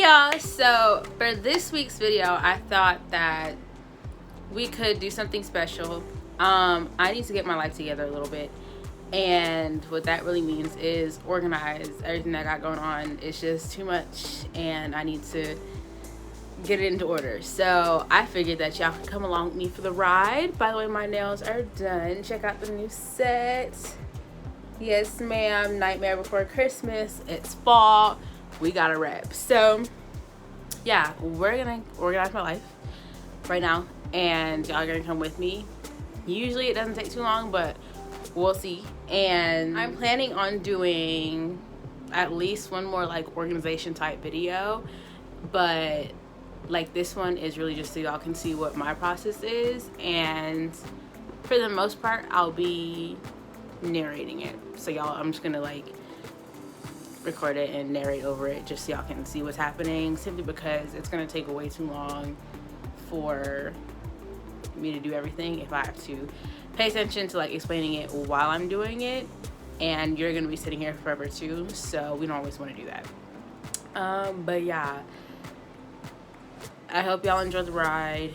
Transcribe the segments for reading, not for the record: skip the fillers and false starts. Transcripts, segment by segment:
y'all, so for this week's video I thought that we could do something special. I need to get my life together a little bit, and what that really means is organize everything that I got going on. It's just too much and I need to get it into order. So I figured that y'all could come along with me for the ride. By the way, my nails are done. Check out the new set. Yes ma'am, Nightmare Before Christmas. It's fall, we got a wrap. So yeah, we're gonna organize my life right now and y'all are gonna come with me. Usually it doesn't take too long, but we'll see. And I'm planning on doing at least one more like organization type video, but like this one is really just so y'all can see what my process is, and for the most part I'll be narrating it. So y'all, I'm just gonna like record it and narrate over it just so y'all can see what's happening, simply because it's gonna take way too long for me to do everything if I have to pay attention to like explaining it while I'm doing it, and you're gonna be sitting here forever too, so we don't always want to do that. But yeah, I hope y'all enjoy the ride.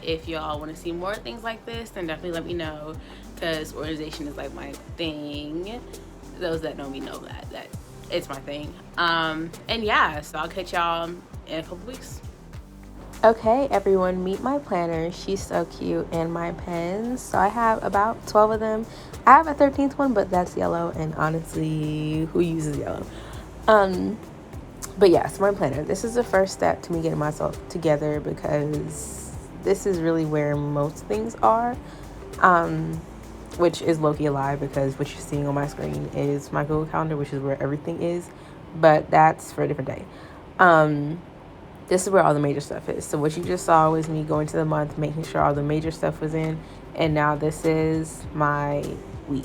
If y'all want to see more things like this, then definitely let me know, because organization is like my thing. Those that know me know that it's my thing. And yeah, so I'll catch y'all in a couple weeks. Okay, everyone, meet my planner. She's so cute. And my pens. So I have about 12 of them. I have a 13th one, but that's yellow, and honestly, who uses yellow? But yeah, so my planner. This is the first step to me getting myself together, because this is really where most things are. Which is low-key a lie, because what you're seeing on my screen is my Google Calendar, which is where everything is, but that's for a different day. This is where all the major stuff is. So what you just saw was me going to the month, making sure all the major stuff was in, and now this is my week.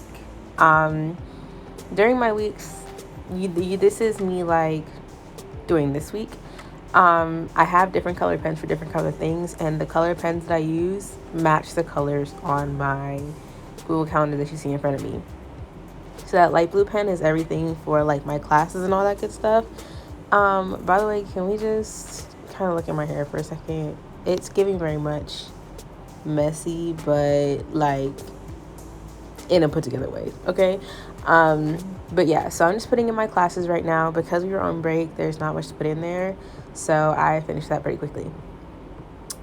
During my weeks, this is me like doing this week. I have different color pens for different color things, and the color pens that I use match the colors on my Google Calendar that you see in front of me. So that light blue pen is everything for like my classes and all that good stuff. By the way, can we just kind of look at my hair for a second? It's giving very much messy, but like in a put together way, okay? But yeah, so I'm just putting in my classes right now. Because we were on break, there's not much to put in there, so I finished that pretty quickly.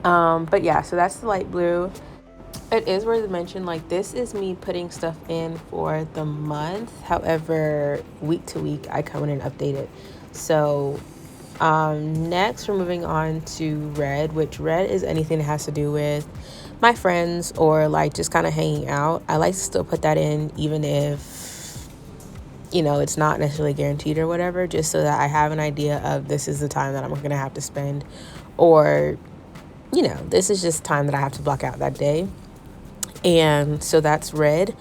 But yeah, so that's the light blue. It is worth mentioning, like, this is me putting stuff in for the month. However, week to week, I come in and update it. So, next we're moving on to red, which red is anything that has to do with my friends or, like, just kind of hanging out. I like to still put that in, even if, you know, it's not necessarily guaranteed or whatever, just so that I have an idea of this is the time that I'm going to have to spend, or, you know, this is just time that I have to block out that day. And so that's red.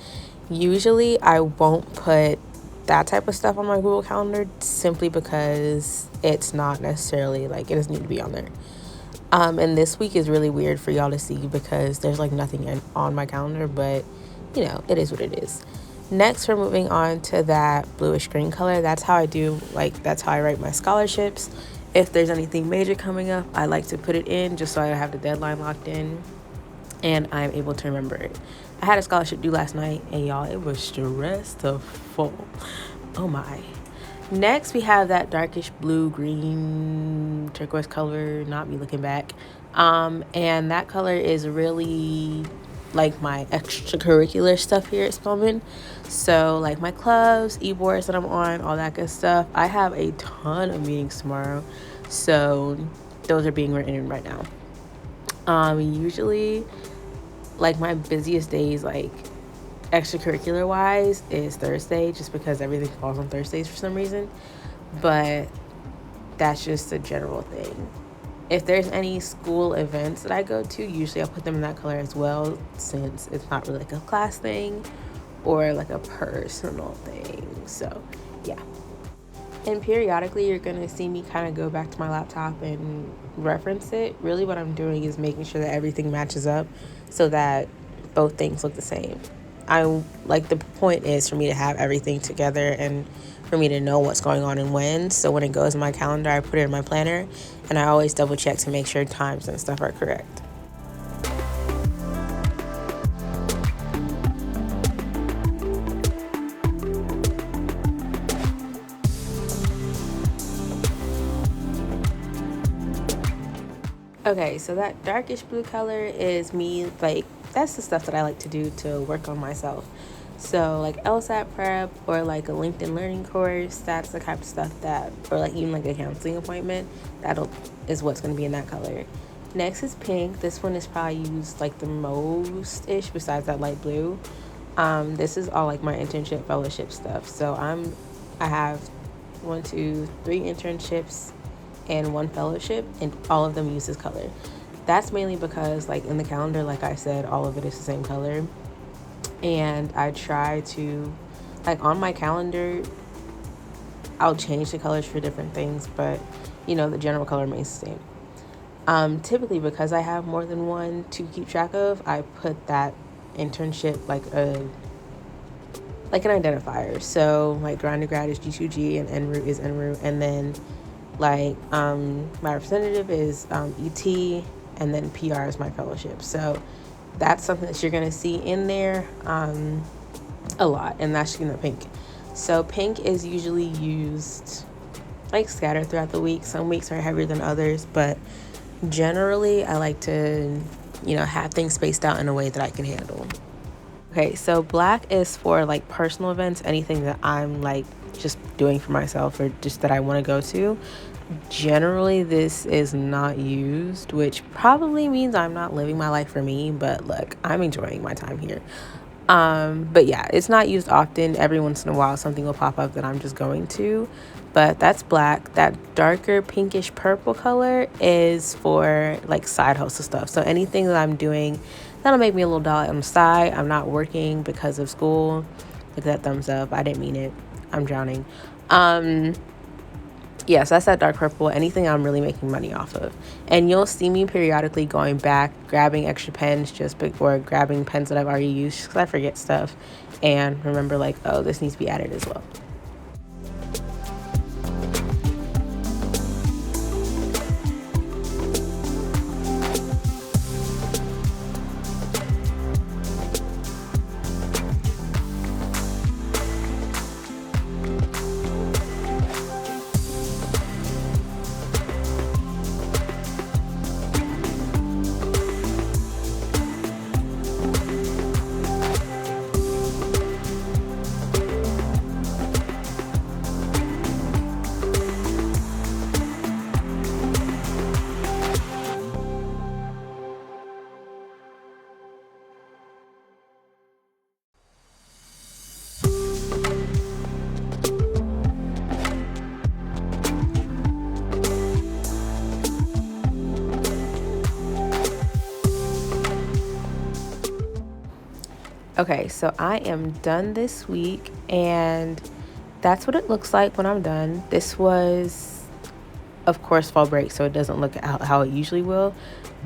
Usually I won't put that type of stuff on my Google Calendar, simply because it's not necessarily like, it doesn't need to be on there. And this week is really weird for y'all to see, because there's like nothing on my calendar, but you know, it is what it is. Next, we're moving on to that bluish green color. That's how I write my scholarships. If there's anything major coming up, I like to put it in just so I have the deadline locked in and I'm able to remember it. I had a scholarship due last night, and y'all, it was stressful. Oh my. Next, we have that darkish blue, green, turquoise color, not me looking back. And that color is really like my extracurricular stuff here at Spelman. So like my clubs, e-boards that I'm on, all that good stuff. I have a ton of meetings tomorrow, so those are being written in right now. Usually like my busiest days, like extracurricular wise, is Thursday, just because everything falls on Thursdays for some reason, but that's just a general thing. If there's any school events that I go to, usually I'll put them in that color as well, since it's not really like a class thing or like a personal thing. So yeah. And periodically you're going to see me kind of go back to my laptop and reference it. Really what I'm doing is making sure that everything matches up so that both things look the same. The point is for me to have everything together and for me to know what's going on and when. So when it goes in my calendar, I put it in my planner, and I always double check to make sure times and stuff are correct. Okay, so that darkish blue color is me, like, that's the stuff that I like to do to work on myself. So, like, LSAT prep or like a LinkedIn learning course, that's the type of stuff that, or like even like a counseling appointment, is what's going to be in that color. Next is pink. This one is probably used like the most ish besides that light blue. This is all like my internship fellowship stuff. So I have 1, 2, 3 internships and 1 fellowship, and all of them use this color. That's mainly because, like, in the calendar, like I said, all of it is the same color, and I try to, like, on my calendar, I'll change the colors for different things, but the general color remains the same. Typically, because I have more than one to keep track of, I put that internship like an identifier. So like Grind to Grad is G2G and En route is En route, and then like my representative is ET, and then PR is my fellowship. So that's something that you're going to see in there a lot, and that's pink. So pink is usually used like scattered throughout the week. Some weeks are heavier than others, but generally I like to have things spaced out in a way that I can handle. Okay, so black is for like personal events, anything that I'm like just doing for myself or just that I want to go to. Generally, this is not used, which probably means I'm not living my life for me, but look, I'm enjoying my time here. But yeah, it's not used often. Every once in a while, something will pop up that I'm just going to, but that's black. That darker pinkish purple color is for like side hustle stuff. So anything that I'm doing that'll make me a little dollar on the side. I'm not working because of school. Look at that thumbs up. I didn't mean it. I'm drowning. Yes, that's that dark purple. Anything I'm really making money off of. And you'll see me periodically going back, grabbing extra pens or grabbing pens that I've already used because I forget stuff. And remember, like, oh, this needs to be added as well. Okay, so I am done this week, and that's what it looks like when I'm done. This was, of course, fall break, so it doesn't look how it usually will,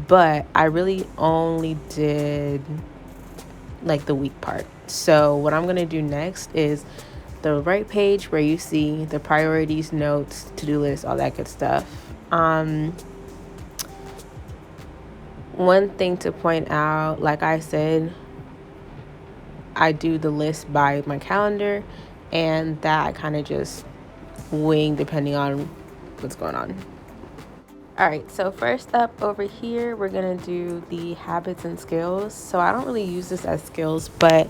but I really only did like the week part. So what I'm going to do next is the right page where you see the priorities, notes, to-do list, all that good stuff. One thing to point out, like I said, I do the list by my calendar, and that I kind of just wing depending on what's going on. All right, so first up over here, we're gonna do the habits and skills. So I don't really use this as skills, but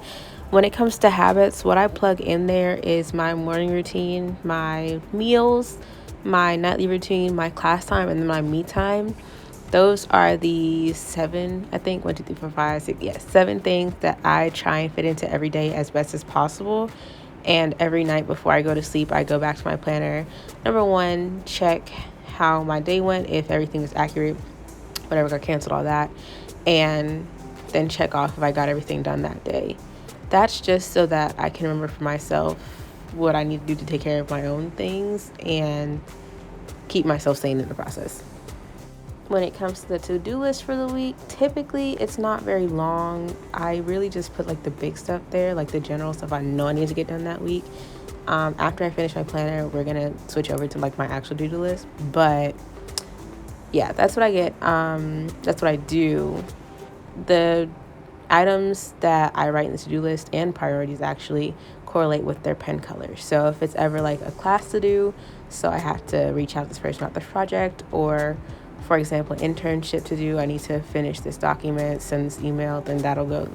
when it comes to habits, what I plug in there is my morning routine, my meals, my nightly routine, my class time, and then my me time. Those are the 7, I think, 1, 2, 3, 4, 5, 6, yes, 7 things that I try and fit into every day as best as possible. And every night before I go to sleep, I go back to my planner. Number 1, check how my day went, if everything is accurate, whatever got canceled, all that. And then check off if I got everything done that day. That's just so that I can remember for myself what I need to do to take care of my own things and keep myself sane in the process. When it comes to the to-do list for the week, typically it's not very long. I really just put like the big stuff there, like the general stuff I know I need to get done that week. After I finish my planner, we're gonna switch over to like my actual to-do list. But yeah, that's what I get. That's what I do. The items that I write in the to-do list and priorities actually correlate with their pen colors. So if it's ever like a class to do, so I have to reach out to this person about this project, or for example, internship to do, I need to finish this document, send this email, then that'll go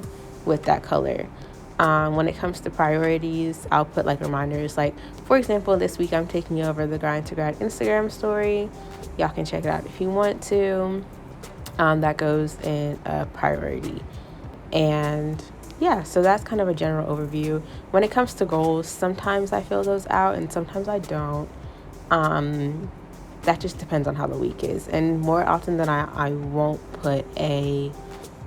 with that color. When it comes to priorities, I'll put like reminders. Like, for example, this week I'm taking over the Grind to Grad Instagram story. Y'all can check it out if you want to. That goes in a priority. And yeah, so that's kind of a general overview. When it comes to goals, sometimes I fill those out and sometimes I don't. That just depends on how the week is. And more often than I won't put a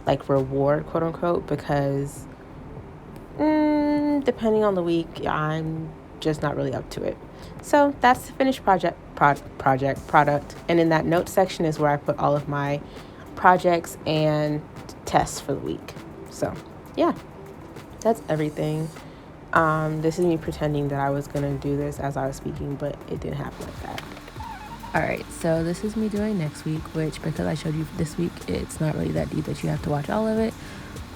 like reward, quote unquote, because depending on the week, I'm just not really up to it. So that's the finished product. And in that note section is where I put all of my projects and tests for the week. So yeah, that's everything. This is me pretending that I was gonna do this as I was speaking, but it didn't happen like that. All right, so this is me doing next week, which because I showed you this week, it's not really that deep that you have to watch all of it,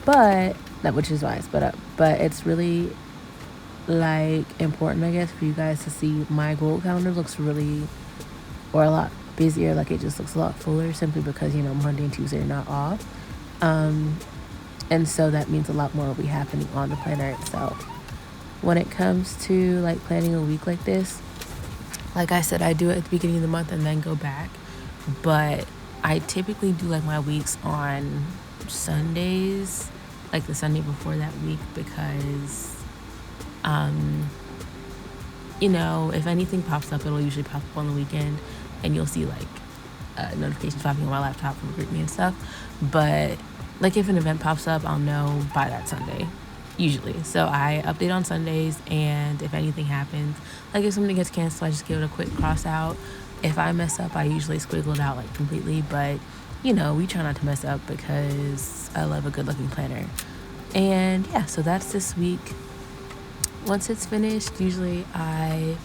but that, which is wise, but it's really like important, I guess, for you guys to see. My Google Calendar looks really, or a lot busier. Like, it just looks a lot fuller simply because, you know, Monday and Tuesday are not off. And so that means a lot more will be happening on the planner itself. When it comes to like planning a week like this, like I said, I do it at the beginning of the month and then go back. But I typically do like my weeks on Sundays, like the Sunday before that week, because you know, if anything pops up, it'll usually pop up on the weekend, and you'll see like notifications popping on my laptop from GroupMe and stuff. But like if an event pops up, I'll know by that Sunday, usually. So I update on Sundays, and if anything happens, like if something gets canceled, I just give it a quick cross out. If I mess up, I usually squiggle it out like completely, but you know, we try not to mess up because I love a good looking planner. And yeah, so that's this week. Once it's finished, usually I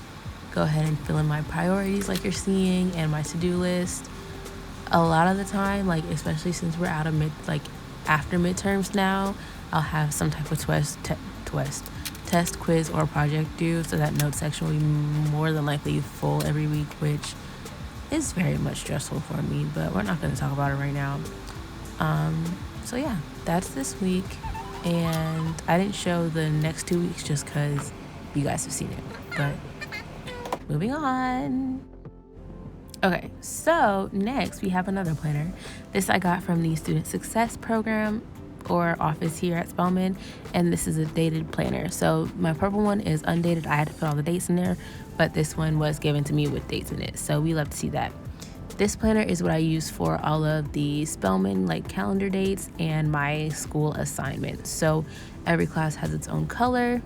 go ahead and fill in my priorities like you're seeing, and my to-do list. A lot of the time, like especially since we're out of after midterms now, I'll have some type of test, quiz, or project due, so that note section will be more than likely full every week, which is very much stressful for me, but we're not going to talk about it right now. So yeah, that's this week. And I didn't show the next 2 weeks just because you guys have seen it. But moving on. Okay, so next we have another planner. This I got from the Student Success Program or office here at Spelman. And this is a dated planner. So my purple one is undated. I had to put all the dates in there. But this one was given to me with dates in it. So we love to see that. This planner is what I use for all of the Spelman like calendar dates and my school assignments. So every class has its own color,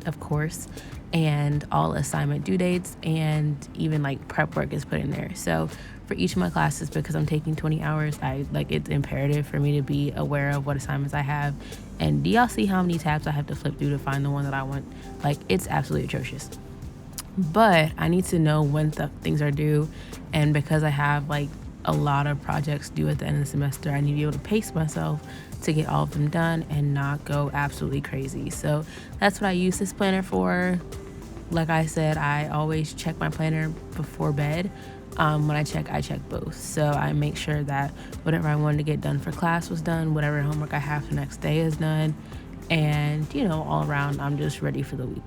of course, and all assignment due dates, and even like prep work is put in there. So for each of my classes, because I'm taking 20 hours, it's imperative for me to be aware of what assignments I have. And do y'all see how many tabs I have to flip through to find the one that I want? Like, it's absolutely atrocious. But I need to know when things are due, and because I have like a lot of projects due at the end of the semester, I need to be able to pace myself to get all of them done and not go absolutely crazy. So that's what I use this planner for. Like I said, I always check my planner before bed. When I check both. So I make sure that whatever I wanted to get done for class was done, whatever homework I have the next day is done, and you know, all around I'm just ready for the week.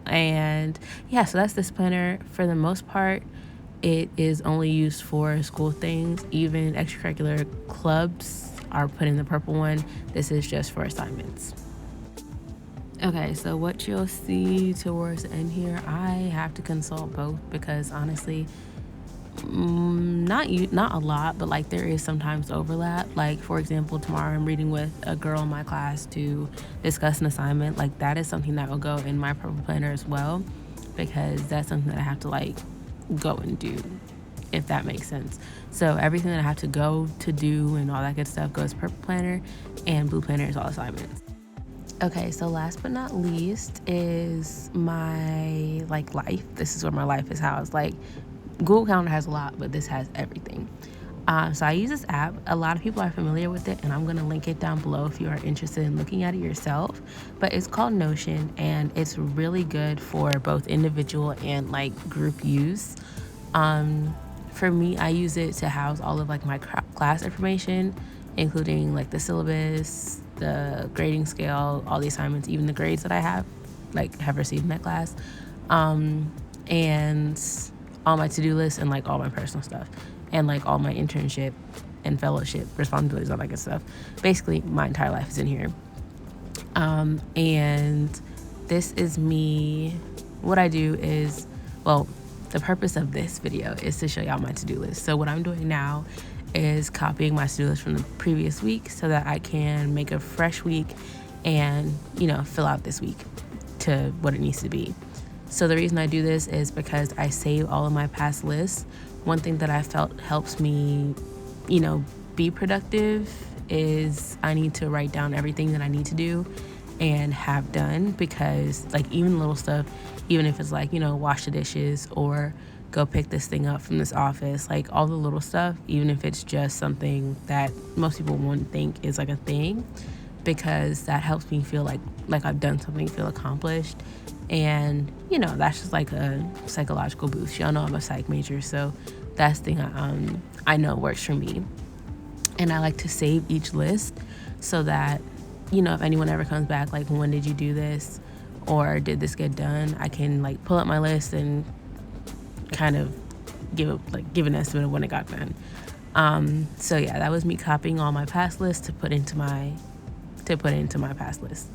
And yeah, so that's this planner. For the most part, it is only used for school things. Even extracurricular clubs are put in the purple one. This is just for assignments. Okay, so what you'll see towards the end here, I have to consult both because honestly, not a lot, but like there is sometimes overlap. Like for example, tomorrow I'm reading with a girl in my class to discuss an assignment. Like that is something that will go in my purple planner as well, because that's something that I have to like go and do, if that makes sense. So everything that I have to go to do and all that good stuff goes purple planner, and blue planner is all assignments. Okay, so last but not least is my life. This is where my life is housed. Like, Google Calendar has a lot, but this has everything. So I use this app. A lot of people are familiar with it, and I'm gonna link it down below if you are interested in looking at it yourself. But it's called Notion, and it's really good for both individual and group use. For me, I use it to house all of my class information, including the syllabus, the grading scale, all the assignments, even the grades that I have received in that class, and all my to-do lists and all my personal stuff, and all my internship and fellowship responsibilities, all that good stuff. Basically, my entire life is in here. And this is me. What I do is, the purpose of this video is to show y'all my to-do list. So what I'm doing now is copying my to-do list from the previous week so that I can make a fresh week and, fill out this week to what it needs to be. So the reason I do this is because I save all of my past lists. One thing that I felt helps me, be productive is I need to write down everything that I need to do and have done, because even little stuff, even if it's wash the dishes or go pick this thing up from this office, all the little stuff, even if it's just something that most people wouldn't think is a thing, because that helps me feel like I've done something, feel accomplished. And that's just a psychological boost. Y'all know I'm a psych major, so that's the thing I know works for me. And I like to save each list so that if anyone ever comes back when did you do this or did this get done, I can pull up my list and kind of give an estimate of when it got done. So yeah, that was me copying all my past lists to put into my past list.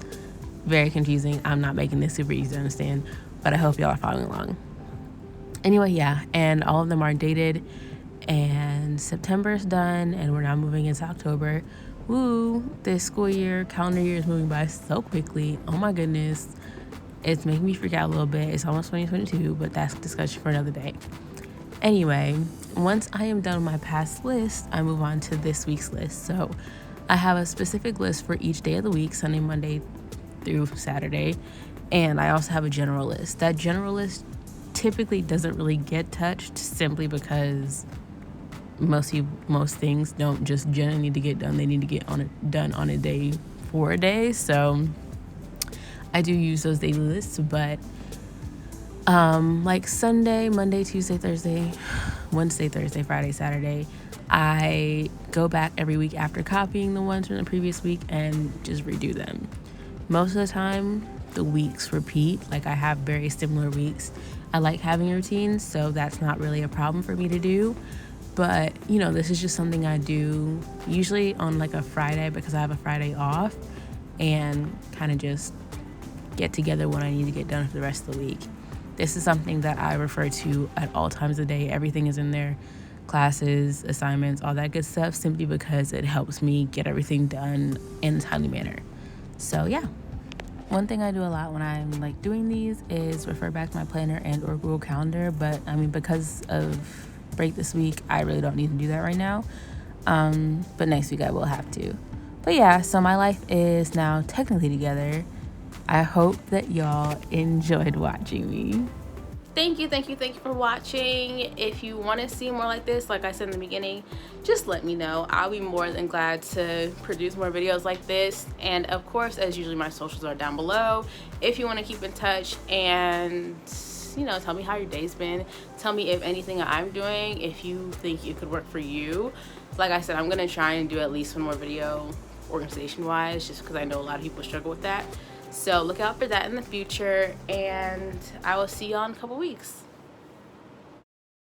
Very confusing. I'm not making this super easy to understand, but I hope y'all are following along. Anyway, yeah, and all of them are dated, and September's done, and we're now moving into October. Woo! This school year, calendar year is moving by so quickly. Oh my goodness. It's making me freak out a little bit. It's almost 2022, but that's a discussion for another day. Anyway, once I am done with my past list, I move on to this week's list. So I have a specific list for each day of the week, Sunday, Monday through Saturday. And I also have a general list. That general list typically doesn't really get touched, simply because most things don't just generally need to get done. They need to get done on a day for a day. So I do use those daily lists, but Sunday, Monday, Tuesday, Thursday, Wednesday, Thursday, Friday, Saturday, I go back every week after copying the ones from the previous week and just redo them. Most of the time, the weeks repeat. I have very similar weeks. I like having routines, so that's not really a problem for me to do. But, this is just something I do usually on a Friday, because I have a Friday off, and kind of just get together what I need to get done for the rest of the week. This is something that I refer to at all times of the day. Everything is in there, classes, assignments, all that good stuff, simply because it helps me get everything done in a timely manner. So yeah. One thing I do a lot when I'm doing these is refer back to my planner and or Google Calendar, but because of break this week, I really don't need to do that right now. But next week I will have to. But yeah, so my life is now technically together. I hope that y'all enjoyed watching me. Thank you for watching. If you want to see more like this, like I said in the beginning, just let me know. I'll be more than glad to produce more videos like this. And of course, as usually, my socials are down below if you want to keep in touch, and tell me how your day's been. Tell me if anything I'm doing, if you think it could work for you. Like I said, I'm gonna try and do at least one more video organization wise, just because I know a lot of people struggle with that. So look out for that in the future, and I will see y'all in a couple weeks.